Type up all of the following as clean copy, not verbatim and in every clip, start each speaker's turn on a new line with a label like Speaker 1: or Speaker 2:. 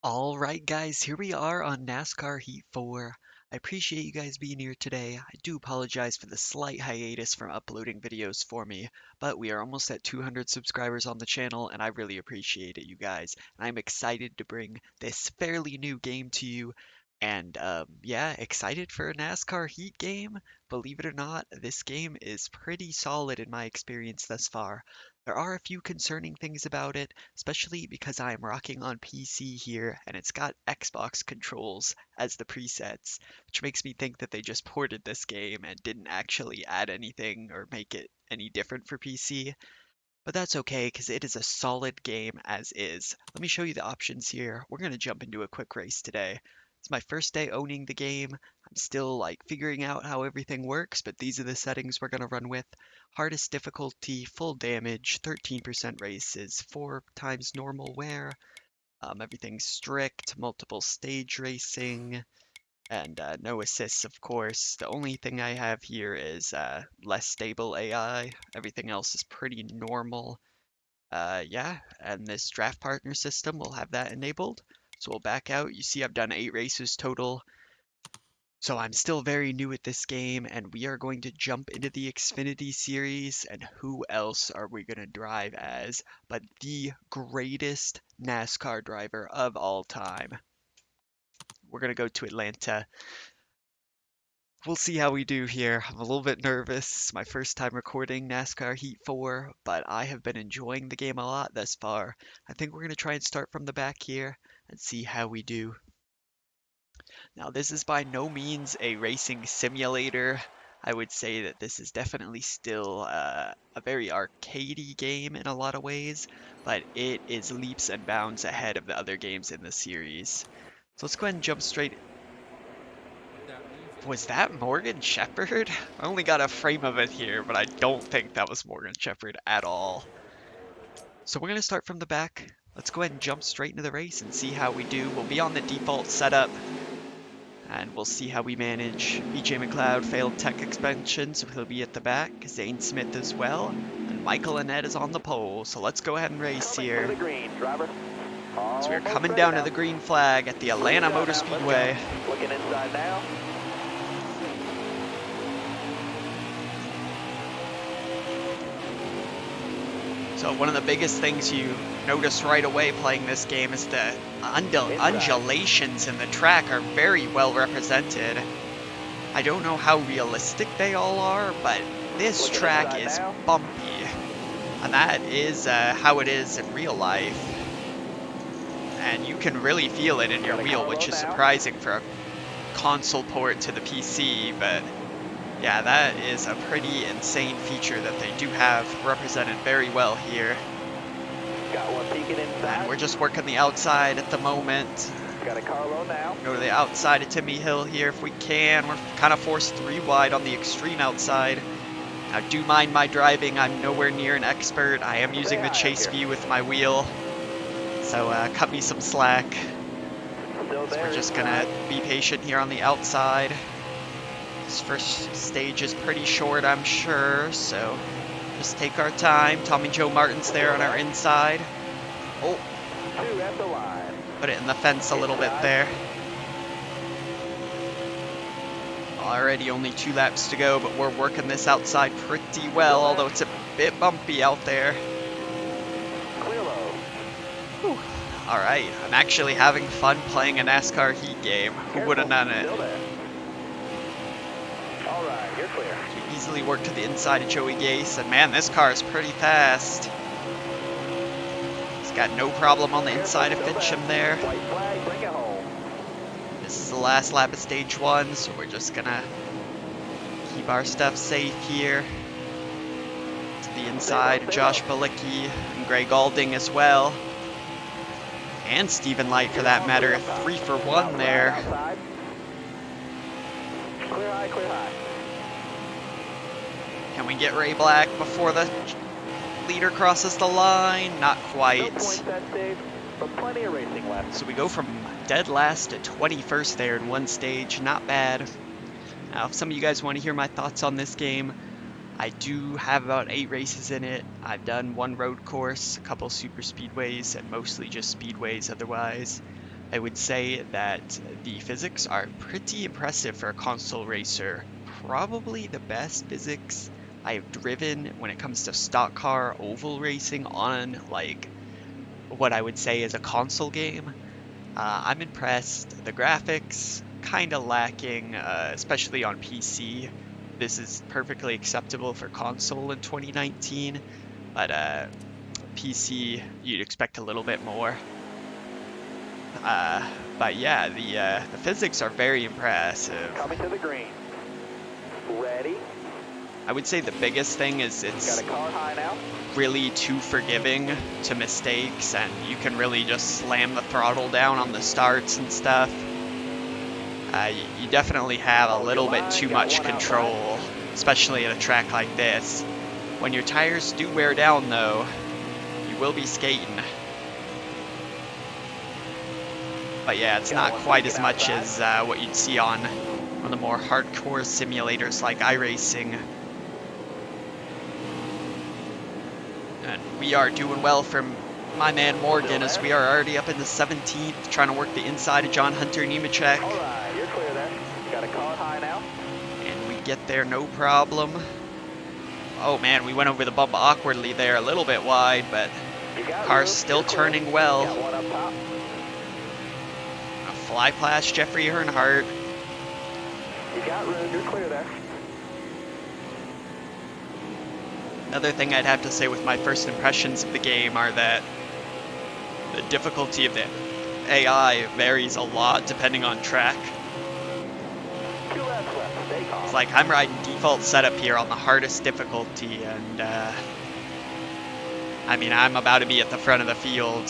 Speaker 1: All right, guys, here we are on NASCAR Heat 4. I appreciate you guys being here today. I do apologize for the slight hiatus from uploading videos for me, but we are almost at 200 subscribers on the channel, and I really appreciate it, you guys. And I'm excited to bring this fairly new game to you. And yeah, excited for a NASCAR Heat game. Believe it or not, this game is pretty solid in my experience thus far. There are a few concerning things about it, especially because I am rocking on PC here and it's got Xbox controls as the presets, which makes me think that they just ported this game and didn't actually add anything or make it any different for PC. But that's okay because it is a solid game as is. Let me show you the options here. We're going to jump into a quick race today. It's my first day owning the game. I'm still figuring out how everything works, but these are the settings we're going to run with. Hardest difficulty, full damage, 13% races, 4 times normal wear, everything's strict, multiple stage racing, and no assists, of course. The only thing I have here is less stable AI. Everything else is pretty normal. Yeah, and this draft partner system will have that enabled. So we'll back out. You see I've done 8 races total. So I'm still very new at this game, and we are going to jump into the Xfinity series. And who else are we going to drive as but the greatest NASCAR driver of all time? We're going to go to Atlanta. We'll see how we do here. I'm a little bit nervous. My first time recording NASCAR Heat 4, but I have been enjoying the game a lot thus far. I think we're going to try and start from the back here and see how we do. Now, this is by no means a racing simulator. I would say that this is definitely still a very arcadey game in a lot of ways, but it is leaps and bounds ahead of the other games in the series. So let's go ahead and jump straight. Was that Morgan Shepherd? I only got a frame of it here, but I don't think that was Morgan Shepherd at all. So we're going to start from the back. Let's go ahead and jump straight into the race and see how we do. We'll be on the default setup, and we'll see how we manage. BJ McLeod failed tech expansion, so he'll be at the back. Zane Smith as well. And Michael Annett is on the pole, so let's go ahead and race here. So we're coming down to the green flag at the Atlanta Motor Speedway.
Speaker 2: Looking inside now.
Speaker 1: So one of the biggest things you notice right away playing this game is the undulations in the track are very well represented. I don't know how realistic they all are, but this track is bumpy. And that is how it is in real life. And you can really feel it in your wheel, which is surprising for a console port to the PC, but yeah, that is a pretty insane feature that they do have represented very well here.
Speaker 2: Got one peeking inside.
Speaker 1: And we're just working the outside at the moment.
Speaker 2: Got a Carlo now.
Speaker 1: Go to the outside of Timmy Hill here if we can. We're kind of forced 3 wide on the extreme outside. Now, do mind my driving. I'm nowhere near an expert. I am using the chase view with my wheel. So cut me some slack. So we're just going to be patient here on the outside. This first stage is pretty short, I'm sure, so just take our time. Tommy Joe Martin's there on our inside. Oh, put it in the fence a little bit there. Already only 2 laps to go, but we're working this outside pretty well, although it's a bit bumpy out there. Whew. All right, I'm actually having fun playing a NASCAR Heat game. Who would have done it?
Speaker 2: You're clear.
Speaker 1: We easily work to the inside of Joey Gase, and man, this car is pretty fast. He's got no problem on the inside of Fincham there.
Speaker 2: White flag, bring it home.
Speaker 1: This is the last lap of stage 1, so we're just gonna keep our stuff safe here. To the inside of Josh Balicki and Greg Alding as well. And Stephen Light for that matter, 3 for 1 there.
Speaker 2: Clear high, clear high.
Speaker 1: Can we get Ray Black before the leader crosses the line? Not quite.
Speaker 2: No points that stage, but plenty of racing left.
Speaker 1: So we go from dead last to 21st there in one stage. Not bad. Now, if some of you guys want to hear my thoughts on this game, I do have about 8 races in it. I've done 1 road course, a couple super speedways, and mostly just speedways otherwise. I would say that the physics are pretty impressive for a console racer. Probably the best physics I have driven when it comes to stock car oval racing on like what I would say is a console game. I'm impressed. The graphics kind of lacking, especially on PC. This is perfectly acceptable for console in 2019, but PC you'd expect a little bit more. But yeah, the physics are very impressive.
Speaker 2: Coming to the green. Ready.
Speaker 1: I would say the biggest thing is
Speaker 2: Got
Speaker 1: it's
Speaker 2: a car high now.
Speaker 1: really too forgiving to mistakes, and you can really just slam the throttle down on the starts and stuff. You definitely have a little bit too much control, especially at a track like this. When your tires do wear down, though, you will be skating. But yeah, it's not quite as much as what you'd see on one of the more hardcore simulators like iRacing. And we are doing well from my man Morgan, as we are already up in the 17th, trying to work the inside of John Hunter Nemechek.
Speaker 2: All right, you're clear there. Got a car high now.
Speaker 1: And we get there no problem. Oh man, we went over the bump awkwardly there, a little bit wide, but car's still turning well.
Speaker 2: Got one up top.
Speaker 1: A fly past Jeffrey Earnhardt.
Speaker 2: You got room, you're clear there.
Speaker 1: Another thing I'd have to say with my first impressions of the game are that the difficulty of the AI varies a lot depending on track.
Speaker 2: 2 laps left, stay calm.
Speaker 1: It's like I'm riding default setup here on the hardest difficulty, and I mean, I'm about to be at the front of the field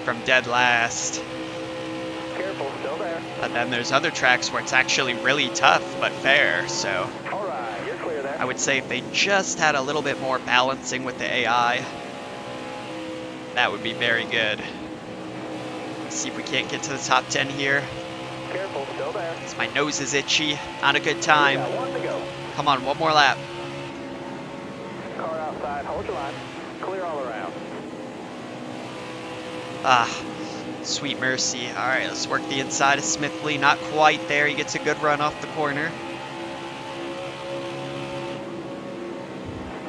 Speaker 1: from dead last.
Speaker 2: Careful, still there.
Speaker 1: But then there's other tracks where it's actually really tough but fair, so
Speaker 2: All right, you're clear there.
Speaker 1: I would say if they just had a little bit more balancing with the AI, that would be very good. Let's see if we can't get to the top 10 here.
Speaker 2: Careful, still there.
Speaker 1: My nose is itchy. Not a good time.
Speaker 2: Got 1 to go.
Speaker 1: Come on, one more lap.
Speaker 2: Car outside, hold your line. Clear all around.
Speaker 1: Ah, sweet mercy. All right, let's work the inside of Smithley. Not quite there. He gets a good run off the corner.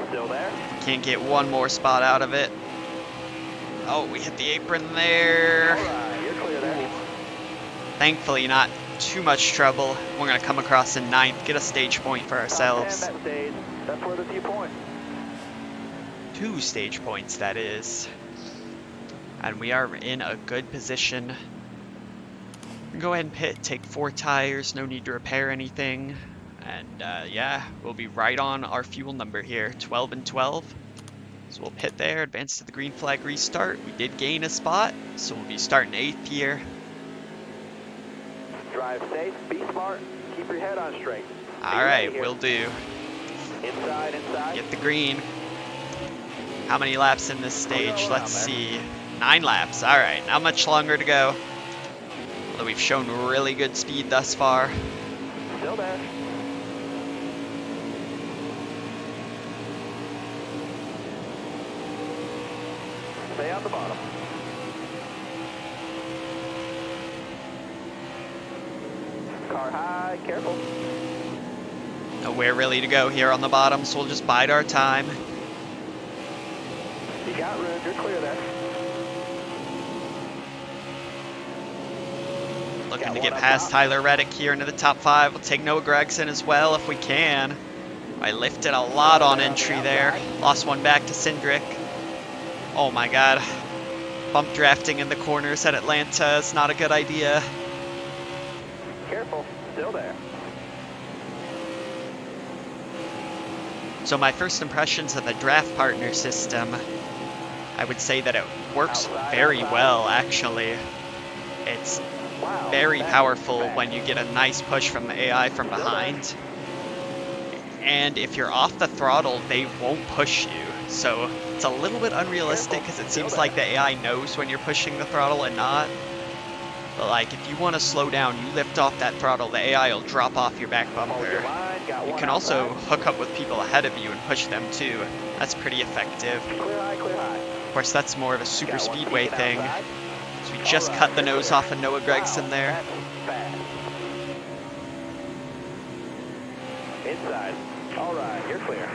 Speaker 2: Still there.
Speaker 1: Can't get one more spot out of it. Oh, we hit the apron there.
Speaker 2: All right, you're clear there.
Speaker 1: Thankfully, not too much trouble. We're going to come across in 9th, get a stage point for ourselves.
Speaker 2: Top 10, that stage. That's worth a few points.
Speaker 1: 2 stage points, that is. And we are in a good position. Go ahead and pit, take 4 tires, no need to repair anything. And yeah, we'll be right on our fuel number here, 12 and 12. So we'll pit there, advance to the green flag restart. We did gain a spot, so we'll be starting 8th here.
Speaker 2: Drive safe, be smart, keep your head on straight.
Speaker 1: Alright, will do.
Speaker 2: Inside, inside.
Speaker 1: Get the green. How many laps in this stage? Let's see. 9 laps. Alright, not much longer to go. Although we've shown really good speed thus far.
Speaker 2: Still there. Stay on the bottom. Car high, careful.
Speaker 1: Nowhere really to go here on the bottom, so we'll just bide our time.
Speaker 2: You got room, you're clear there.
Speaker 1: Looking to get past Tyler Reddick here into the top 5. We'll take Noah Gregson as well if we can. I lifted a lot on entry there. Lost one back to Cindric. Oh my god. Bump drafting in the corners at Atlanta is not a good idea.
Speaker 2: Careful, still there.
Speaker 1: So my first impressions of the draft partner system, I would say that it works very well actually. It's very powerful when you get a nice push from the AI from behind. And if you're off the throttle, they won't push you. So it's a little bit unrealistic because it seems like the AI knows when you're pushing the throttle and not. But like if you want to slow down, you lift off that throttle, the AI will drop off your back bumper. You can also hook up with people ahead of you and push them too. That's pretty effective.
Speaker 2: Clear high, clear high.
Speaker 1: Of course, that's more of a super speedway thing. So we
Speaker 2: All
Speaker 1: just cut
Speaker 2: right,
Speaker 1: the
Speaker 2: you're
Speaker 1: nose
Speaker 2: clear.
Speaker 1: off of Noah
Speaker 2: Wow,
Speaker 1: Gregson there.
Speaker 2: that's fast. Inside. All right, you're clear.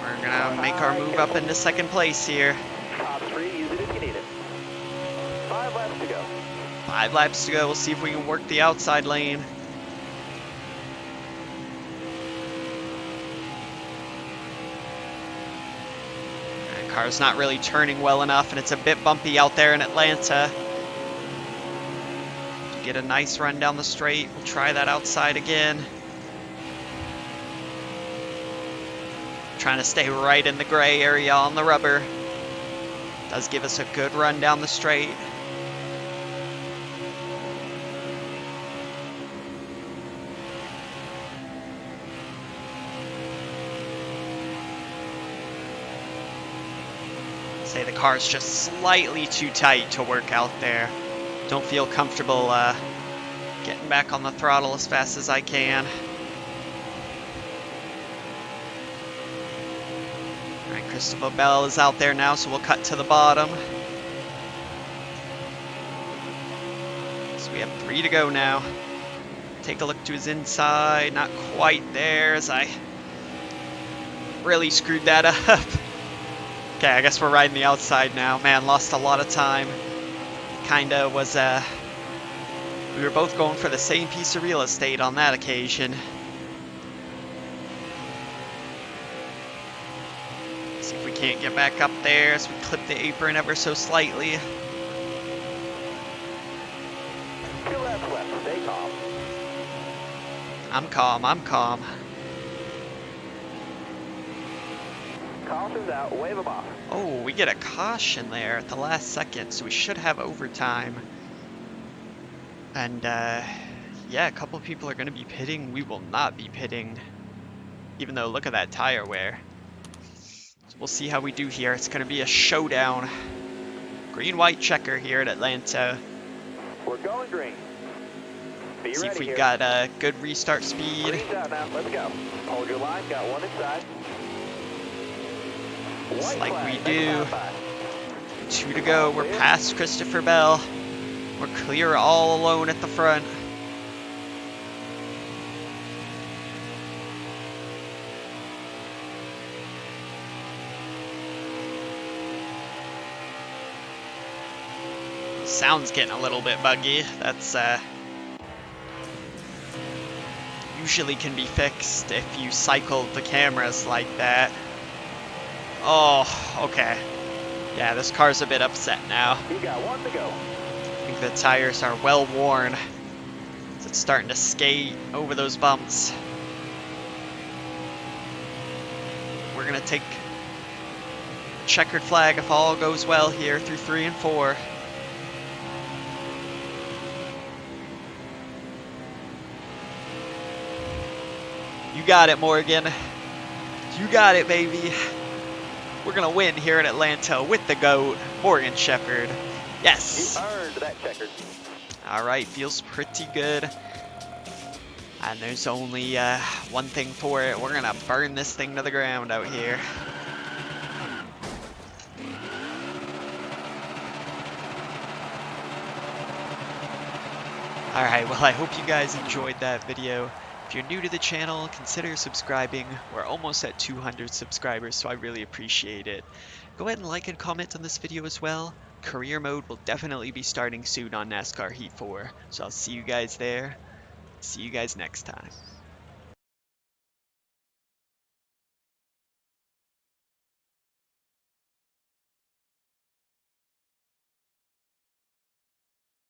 Speaker 1: We're gonna make our move up into second place here.
Speaker 2: Top 3, use it if you need it. 5 laps to go.
Speaker 1: 5 laps to go. We'll see if we can work the outside lane. And car's not really turning well enough, and it's a bit bumpy out there in Atlanta. To get a nice run down the straight, we'll try that outside again. Trying to stay right in the gray area on the rubber. Does give us a good run down the straight. Say the car's just slightly too tight to work out there. Don't feel comfortable getting back on the throttle as fast as I can. Alright, Christopher Bell is out there now, so we'll cut to the bottom. So we have 3 to go now. Take a look to his inside, not quite there as I really screwed that up. Okay, I guess we're riding the outside now. Man, lost a lot of time. Kinda was, we were both going for the same piece of real estate on that occasion. See if we can't get back up there as we clip the apron ever so slightly.
Speaker 2: 2 laps left, stay calm.
Speaker 1: I'm calm, I'm calm.
Speaker 2: Caution's out, wave them off.
Speaker 1: Oh, we get a caution there at the last second, so we should have overtime. And, yeah, a couple people are going to be pitting. We will not be pitting, even though look at that tire wear. So we'll see how we do here. It's going to be a showdown. Green-white checker here at Atlanta.
Speaker 2: We're going green. Be
Speaker 1: See
Speaker 2: ready
Speaker 1: if we
Speaker 2: here.
Speaker 1: got a good restart speed.
Speaker 2: Green's out now, let's go. Hold your line, got one inside.
Speaker 1: Looks
Speaker 2: White
Speaker 1: like
Speaker 2: flag,
Speaker 1: we
Speaker 2: second
Speaker 1: do.
Speaker 2: outside.
Speaker 1: 2 to go. We're past Christopher Bell. We're clear all alone at the front. Sound's getting a little bit buggy. That's usually can be fixed if you cycle the cameras like that. Oh, okay. Yeah, this car's a bit upset now.
Speaker 2: You got 1 to go.
Speaker 1: I think the tires are well worn. So it's starting to skate over those bumps. We're gonna take checkered flag if all goes well here through 3 and 4. You got it, Morgan. You got it, baby. We're gonna win here in Atlanta with the GOAT, Morgan Shepherd. Yes.
Speaker 2: You earned that checkered.
Speaker 1: All right, feels pretty good. And there's only one thing for it. We're gonna burn this thing to the ground out here. All right, well, I hope you guys enjoyed that video. If you're new to the channel, consider subscribing. We're almost at 200 subscribers, so I really appreciate it. Go ahead and like and comment on this video as well. Career mode will definitely be starting soon on NASCAR Heat 4, so I'll see you guys there. See you guys next time.